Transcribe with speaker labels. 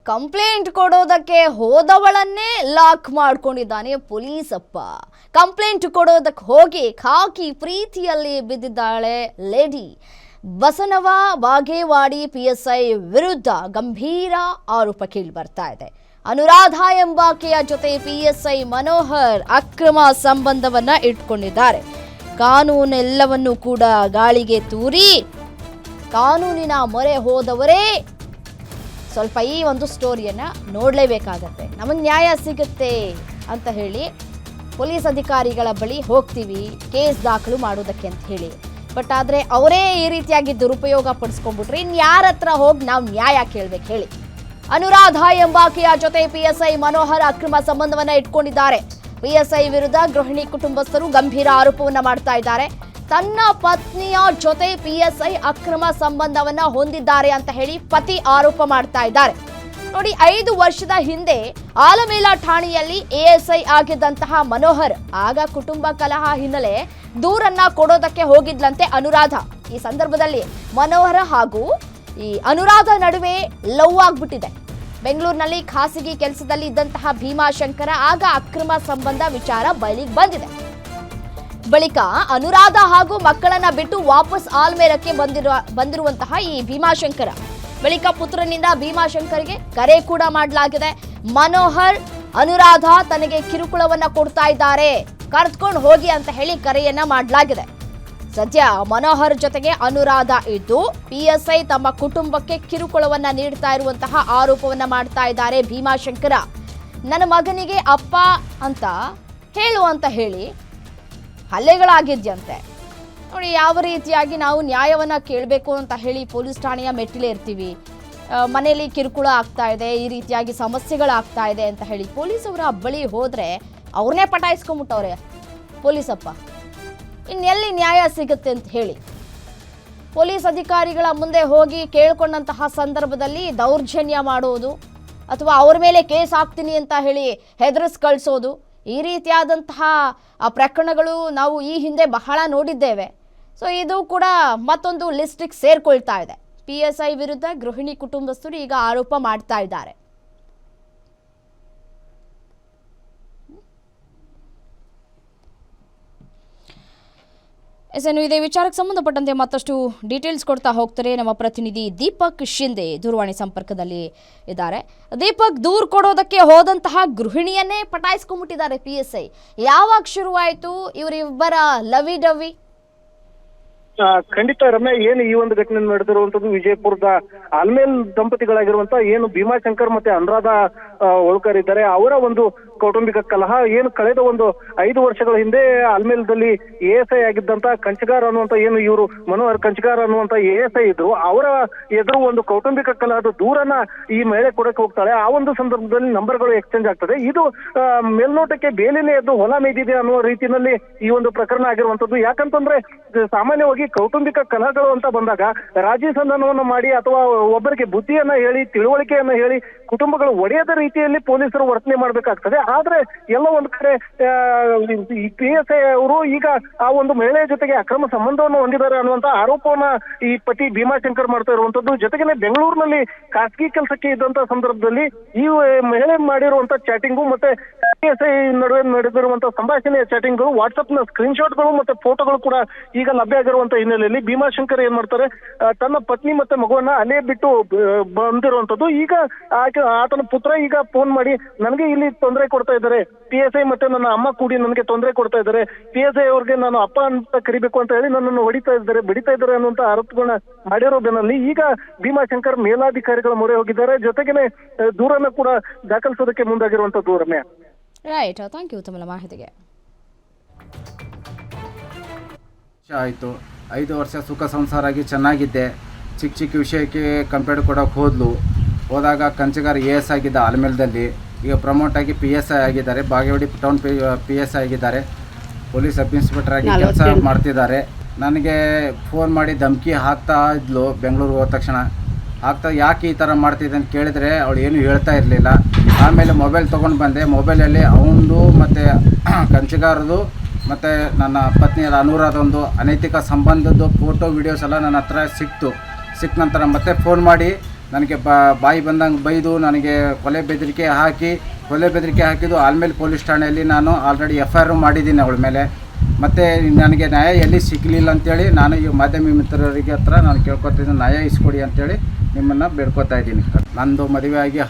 Speaker 1: Complaint ಕೊಡೋದಕ್ಕೆ ಹೋದವಳನ್ನೇ lock ಮಾಡ್ಕೊಂಡಿದ್ದಾನೆ ಪೊಲೀಸಪ್ಪ. Complaint ಕೊಡೋದಕ್ಕೆ ಹೋಗಿ ಖಾಕಿ ಪ್ರೀತಿಯಲ್ಲಿ ಬಿದ್ದಿದ್ದಾಳೆ ಲೇಡಿ. ಬಸನವ ಬಾಗೇವಾಡಿ PSI ವಿರುದ್ಧ ಗಂಭೀರ ಆರೋಪ ಕೇಳಿ ಬರ್ತಾ ಇದೆ. ಅನುರಾಧ ಎಂಬಾಕೆಯ ಜೊತೆ PSI ಮನೋಹರ್ ಅಕ್ರಮ ಸಂಬಂಧವನ್ನ ಇಟ್ಕೊಂಡಿದ್ದಾರೆ. ಕಾನೂನೆಲ್ಲವನ್ನೂ ಕೂಡ ಗಾಳಿಗೆ ತೂರಿ ಕಾನೂನಿನ ಮೊರೆ ಹೋದವರೇ ಸ್ವಲ್ಪ ಈ ಒಂದು ಸ್ಟೋರಿಯನ್ನು ನೋಡಲೇಬೇಕಾಗತ್ತೆ. ನಮಗೆ ನ್ಯಾಯ ಸಿಗುತ್ತೆ ಅಂತ ಹೇಳಿ ಪೊಲೀಸ್ ಅಧಿಕಾರಿಗಳ ಬಳಿ ಹೋಗ್ತೀವಿ ಕೇಸ್ ದಾಖಲು ಮಾಡೋದಕ್ಕೆ ಅಂತ ಹೇಳಿ. ಬಟ್ ಆದರೆ ಅವರೇ ಈ ರೀತಿಯಾಗಿ ದುರುಪಯೋಗ ಪಡಿಸ್ಕೊಂಡ್ಬಿಟ್ರೆ ಇನ್ಯಾರ ಹತ್ರ ಹೋಗಿ ನಾವು ನ್ಯಾಯ ಕೇಳಬೇಕು ಹೇಳಿ. ಅನುರಾಧ ಎಂಬಾಕೆಯ ಜೊತೆ PSI ಮನೋಹರ್ ಅಕ್ರಮ ಸಂಬಂಧವನ್ನ ಇಟ್ಕೊಂಡಿದ್ದಾರೆ. PSI ವಿರುದ್ಧ ಗೃಹಿಣಿ ಕುಟುಂಬಸ್ಥರು ಗಂಭೀರ ಆರೋಪವನ್ನ ಮಾಡ್ತಾ ಇದ್ದಾರೆ. ತನ್ನ ಪತ್ನಿಯ ಜೊತೆ PSI ಅಕ್ರಮ ಸಂಬಂಧವನ್ನ ಹೊಂದಿದ್ದಾರೆ ಅಂತ ಹೇಳಿ ಪತಿ ಆರೋಪ ಮಾಡ್ತಾ ಇದ್ದಾರೆ. ನೋಡಿ, 5 ವರ್ಷದ ಹಿಂದೆ ಆಲಮೇಲ ಠಾಣೆಯಲ್ಲಿ ASI ಆಗಿದ್ದಂತಹ ಮನೋಹರ್ ಆಗ ಕುಟುಂಬ ಕಲಹ ಹಿನ್ನೆಲೆ ದೂರನ್ನ ಕೊಡೋದಕ್ಕೆ ಹೋಗಿದ್ಲಂತೆ ಅನುರಾಧ. ಈ ಸಂದರ್ಭದಲ್ಲಿ ಮನೋಹರ ಹಾಗೂ ಈ ಅನುರಾಧ ನಡುವೆ ಲವ್ ಆಗ್ಬಿಟ್ಟಿದೆ. ಬೆಂಗಳೂರಿನಲ್ಲಿ ಖಾಸಗಿ ಕೆಲಸದಲ್ಲಿ ಇದ್ದಂತಹ ಭೀಮಾಶಂಕರ ಆಗ ಅಕ್ರಮ ಸಂಬಂಧ ವಿಚಾರ ಬಯಲಿಗೆ ಬಂದಿದೆ. ಬಳಿಕ ಅನುರಾಧ ಹಾಗೂ ಮಕ್ಕಳನ್ನ ಬಿಟ್ಟು ವಾಪಸ್ ಆಲ್ಮೇಲಕ್ಕೆ ಬಂದಿರುವಂತಹ ಈ ಭೀಮಾಶಂಕರ ಬಳಿಕ ಪುತ್ರನಿಂದ ಭೀಮಾಶಂಕರ್ಗೆ ಕರೆ ಕೂಡ ಮಾಡಲಾಗಿದೆ. ಮನೋಹರ್ ಅನುರಾಧ ತನಗೆ ಕಿರುಕುಳವನ್ನ ಕೊಡ್ತಾ ಇದ್ದಾರೆ, ಕರೆದುಕೊಂಡು ಹೋಗಿ ಅಂತ ಹೇಳಿ ಕರೆಯನ್ನ ಮಾಡಲಾಗಿದೆ. ಸದ್ಯ ಮನೋಹರ್ ಜೊತೆಗೆ ಅನುರಾಧ ಇದ್ದು PSI ತಮ್ಮ ಕುಟುಂಬಕ್ಕೆ ಕಿರುಕುಳವನ್ನ ನೀಡ್ತಾ ಇರುವಂತಹ ಆರೋಪವನ್ನ ಮಾಡ್ತಾ ಇದ್ದಾರೆ ಭೀಮಾಶಂಕರ. ನನ್ನ ಮಗನಿಗೆ ಅಪ್ಪ ಅಂತ ಹೇಳು ಅಂತ ಹೇಳಿ ಹಲ್ಲೆಗಳಾಗಿದ್ಯಂತೆ. ನೋಡಿ, ಯಾವ ರೀತಿಯಾಗಿ ನಾವು ನ್ಯಾಯವನ್ನು ಕೇಳಬೇಕು ಅಂತ ಹೇಳಿ ಪೊಲೀಸ್ ಠಾಣೆಯ ಮೆಟ್ಟಿಲೇ ಇರ್ತೀವಿ. ಮನೆಯಲ್ಲಿ ಕಿರುಕುಳ ಆಗ್ತಾ ಇದೆ, ಈ ರೀತಿಯಾಗಿ ಸಮಸ್ಯೆಗಳಾಗ್ತಾ ಇದೆ ಅಂತ ಹೇಳಿ ಪೊಲೀಸವರ ಬಳಿ ಹೋದರೆ ಅವ್ರನ್ನೇ ಪಟಾಯಿಸ್ಕೊಂಬಿಟ್ಟವ್ರೆ ಪೊಲೀಸಪ್ಪ. ಇನ್ನೆಲ್ಲಿ ನ್ಯಾಯ ಸಿಗುತ್ತೆ ಅಂತ ಹೇಳಿ ಪೊಲೀಸ್ ಅಧಿಕಾರಿಗಳ ಮುಂದೆ ಹೋಗಿ ಕೇಳ್ಕೊಂಡಂತಹ ಸಂದರ್ಭದಲ್ಲಿ ದೌರ್ಜನ್ಯ ಮಾಡೋದು ಅಥವಾ ಅವ್ರ ಮೇಲೆ ಕೇಸ್ ಹಾಕ್ತೀನಿ ಅಂತ ಹೇಳಿ ಹೆದರಿಸ್ ಕಳಿಸೋದು, ಈ ರೀತಿಯಾದಂತಹ ಪ್ರಕರಣಗಳು ನಾವು ಈ ಹಿಂದೆ ಬಹಳ ನೋಡಿದ್ದೇವೆ. ಸೊ ಇದು ಕೂಡ ಮತ್ತೊಂದು ಲಿಸ್ಟಿಗೆ ಸೇರ್ಕೊಳ್ತಾ ಇದೆ. PSI ವಿರುದ್ಧ ಗೃಹಿಣಿ ಕುಟುಂಬಸ್ಥರು ಈಗ ಆರೋಪ ಮಾಡ್ತಾ ಇದ್ದಾರೆ. ಇದೇ ವಿಚಾರಕ್ಕೆ ಸಂಬಂಧಪಟ್ಟಂತೆ ಮತ್ತಷ್ಟು ಡೀಟೇಲ್ಸ್ ಕೊಡ್ತಾ ಹೋಗ್ತಾರೆ ನಮ್ಮ ಪ್ರತಿನಿಧಿ ದೀಪಕ್ ಶಿಂದೆ ದೂರವಾಣಿ ಸಂಪರ್ಕದಲ್ಲಿ ಇದ್ದಾರೆ. ದೀಪಕ್, ದೂರು ಕೊಡೋದಕ್ಕೆ ಹೋದಂತಹ ಗೃಹಿಣಿಯನ್ನೇ ಪಟಾಯಿಸ್ಕೊಂಡ್ಬಿಟ್ಟಿದ್ದಾರೆ PSI. ಯಾವಾಗ ಶುರುವಾಯಿತು ಇವರಿಬ್ಬರ ಲವಿ ಡವಿ?
Speaker 2: ಖಂಡಿತ ರಮ್ಯ, ಏನು ಈ ಒಂದು ಘಟನೆ ನಡೆದಿರುವಂತದ್ದು ವಿಜಯಪುರದ ಆಲ್ಮೇಲ್ ದಂಪತಿಗಳಾಗಿರುವಂತ ಏನು ಭೀಮಾಶಂಕರ್ ಮತ್ತೆ ಅನುರಾಧ ಹೋಳ್ಕರ್ ಇದ್ದಾರೆ, ಅವರ ಒಂದು ಕೌಟುಂಬಿಕ ಕಲಹ ಏನು ಕಳೆದ ಒಂದು 5 ವರ್ಷಗಳ ಹಿಂದೆ ಆಲ್ಮೇಲದಲ್ಲಿ ASI ಆಗಿದ್ದಂತ ಕಂಚಗಾರ್ ಅನ್ನುವಂತ ಏನು ಇವರು ಮನೋಹರ್ ಕಂಚಗಾರ್ ಅನ್ನುವಂತ ASI ಇದ್ರು, ಅವರ ಎದುರು ಒಂದು ಕೌಟುಂಬಿಕ ಕಲಹದ ದೂರನ್ನ ಈ ಮಹಿಳೆ ಕೊಡಕ್ಕೆ ಹೋಗ್ತಾಳೆ. ಆ ಒಂದು ಸಂದರ್ಭದಲ್ಲಿ ನಂಬರ್ಗಳು ಎಕ್ಸ್ಚೇಂಜ್ ಆಗ್ತದೆ. ಇದು ಮೇಲ್ನೋಟಕ್ಕೆ ಬೇಲಿನೇ ಎದ್ದು ಹೊಲ ಮೇದಿದೆ ಅನ್ನುವ ರೀತಿಯಲ್ಲಿ ಈ ಒಂದು ಪ್ರಕರಣ ಆಗಿರುವಂತದ್ದು. ಯಾಕಂತಂದ್ರೆ ಸಾಮಾನ್ಯವಾಗಿ ಕೌಟುಂಬಿಕ ಕಲಹಗಳು ಅಂತ ಬಂದಾಗ ರಾಜಿ ಸಂಧಾನವನ್ನು ಮಾಡಿ ಅಥವಾ ಒಬ್ಬರಿಗೆ ಬುದ್ಧಿಯನ್ನ ಹೇಳಿ ತಿಳುವಳಿಕೆಯನ್ನ ಹೇಳಿ ಕುಟುಂಬಗಳು ಒಡೆಯದ ರೀತಿಯಲ್ಲಿ ಪೊಲೀಸರು ವರ್ತನೆ ಮಾಡ್ಬೇಕಾಗ್ತದೆ. ಆದ್ರೆ ಎಲ್ಲ ಒಂದ್ ಕಡೆ PSI ಅವರು ಈಗ ಆ ಒಂದು ಮಹಿಳೆಯ ಜೊತೆಗೆ ಅಕ್ರಮ ಸಂಬಂಧವನ್ನು ಹೊಂದಿದ್ದಾರೆ ಅನ್ನುವಂತ ಆರೋಪವನ್ನ ಈ ಪತಿ ಭೀಮಾಶಂಕರ್ ಮಾಡ್ತಾ ಇರುವಂತದ್ದು. ಜೊತೆಗೆ ಬೆಂಗಳೂರಿನಲ್ಲಿ ಖಾಸಗಿ ಕೆಲಸಕ್ಕೆ ಇದ್ದಂತ ಸಂದರ್ಭದಲ್ಲಿ ಈ ಮಹಿಳೆ ಮಾಡಿರುವಂತ ಚಾಟಿಂಗು ಮತ್ತೆ PSI ನಡುವೆ ನಡೆದಿರುವಂತಹ ಸಂಭಾಷಣೆಯ ಚಾಟಿಂಗ್ಗಳು, ವಾಟ್ಸ್ಆಪ್ ನ ಸ್ಕ್ರೀನ್ ಶಾಟ್ಗಳು ಮತ್ತೆ ಫೋಟೋಗಳು ಕೂಡ ಈಗ ಲಭ್ಯ ಆಗಿರುವಂತ ಹಿನ್ನೆಲೆಯಲ್ಲಿ ಭೀಮಾಶಂಕರ್ ಏನ್ ಮಾಡ್ತಾರೆ, ತನ್ನ ಪತ್ನಿ ಮತ್ತೆ ಮಗುವನ್ನ ಅಲ್ಲೇ ಬಿಟ್ಟು ಬಂದಿರುವಂತದ್ದು. ಈಗ ಆತನ ಪುತ್ರ ಈಗ ಫೋನ್ ಮಾಡಿ ನನಗೆ ಇಲ್ಲಿ ತೊಂದರೆ ಕೊಡ್ತಾ ಇದ್ದಾರೆ, PSI ಮತ್ತೆ ನನ್ನ ಅಮ್ಮ ಕೂಡಿ ನನಗೆ ತೊಂದರೆ ಕೊಡ್ತಾ ಇದ್ದಾರೆ, PSI ಅವ್ರಿಗೆ ನಾನು ಅಪ್ಪ ಅಂತ ಕರಿಬೇಕು ಅಂತ ಹೇಳಿ ನನ್ನನ್ನು ಬಡಿತಾ ಇದ್ದಾರೆ ಅನ್ನುವಂತ ಆರೋಪಗಳನ್ನ ಮಾಡಿರೋ ಬೆನ್ನಲ್ಲಿ ಈಗ ಭೀಮಾಶಂಕರ್ ಮೇಲಾಧಿಕಾರಿಗಳ ಮೊರೆ ಹೋಗಿದ್ದಾರೆ. ಜೊತೆಗೇನೆ ದೂರನ್ನ ಕೂಡ ದಾಖಲಿಸೋದಕ್ಕೆ ಮುಂದಾಗಿರುವಂತದ್ದು. ರಮ್ಯ,
Speaker 1: ರೈಟ್, ಥ್ಯಾಂಕ್ ಯು ತಮ್ಮ ಮಾಹಿತಿಗೆ.
Speaker 3: ಆಯಿತು, 5 ವರ್ಷ ಸುಖ ಸಂಸಾರ ಆಗಿ ಚೆನ್ನಾಗಿದ್ದೆ. ಚಿಕ್ಕ ವಿಷಯಕ್ಕೆ ಕಂಪ್ಲೇಂಟ್ ಕೊಡೋಕೆ ಹೋದಾಗ ಕಂಚಗಾರ್ AS ಆಗಿದ್ದ ಆಲ್ಮೇಲದಲ್ಲಿ, ಈಗ ಪ್ರಮೋಟ್ ಆಗಿ PSI ಆಗಿದ್ದಾರೆ. ಬಾಗೇವಾಡಿ ಟೌನ್ PSI ಆಗಿದ್ದಾರೆ. ಪೊಲೀಸ್ ಸಬ್ ಇನ್ಸ್ಪೆಕ್ಟರ್ ಆಗಿ ಕೆಲಸ ಮಾಡ್ತಿದ್ದಾರೆ. ನನಗೆ ಫೋನ್ ಮಾಡಿ ಧಮಕಿ ಹಾಕ್ತಾ ಇದ್ಲು. ಬೆಂಗಳೂರಿಗೆ ಹೋದ ತಕ್ಷಣ ಯಾಕೆ ಈ ಥರ ಮಾಡ್ತಿದ್ದೆ ಅಂತ ಕೇಳಿದರೆ ಅವಳು ಏನೂ ಹೇಳ್ತಾ ಇರಲಿಲ್ಲ. ಆಮೇಲೆ ಮೊಬೈಲ್ ತೊಗೊಂಡು ಬಂದೆ. ಮೊಬೈಲಲ್ಲಿ ಅವನದು ಮತ್ತು ಕಂಚಗಾರದು ಮತ್ತು ನನ್ನ ಪತ್ನಿಯರ ಅನುರಾಧೊಂದು ಅನೈತಿಕ ಸಂಬಂಧದ್ದು ಫೋಟೋ ವಿಡಿಯೋಸ್ ಎಲ್ಲ ನನ್ನ ಹತ್ರ ಸಿಕ್ಕ ನಂತರ ಮತ್ತೆ ಫೋನ್ ಮಾಡಿ ನನಗೆ ಬಾಯಿ ಬಂದಂಗೆ ಬೈದು ನನಗೆ ಕೊಲೆ ಬೆದರಿಕೆ ಹಾಕಿದ್ದು ಆಲ್ಮೇಲೆ ಪೊಲೀಸ್ ಠಾಣೆಯಲ್ಲಿ ನಾನು ಆಲ್ರೆಡಿ FIR ಮಾಡಿದ್ದೀನಿ ಅವಳ ಮೇಲೆ. ಮತ್ತು ನನಗೆ ನ್ಯಾಯ ಎಲ್ಲಿ ಸಿಗಲಿಲ್ಲ ಅಂತೇಳಿ ನಾನು ಈ ಮಾಧ್ಯಮ ಮಿತ್ರರಿಗೆ ಹತ್ರ ನಾನು ಕೇಳ್ಕೊತಿದ್ದೀನಿ, ನ್ಯಾಯ ಇಸ್ಕೊಡಿ ಅಂತೇಳಿ ನಿಮ್ಮನ್ನು ಬೇಡ್ಕೊತಾ ಇದ್ದೀನಿ. ನಂದು ಮದುವೆ ಆಗಿ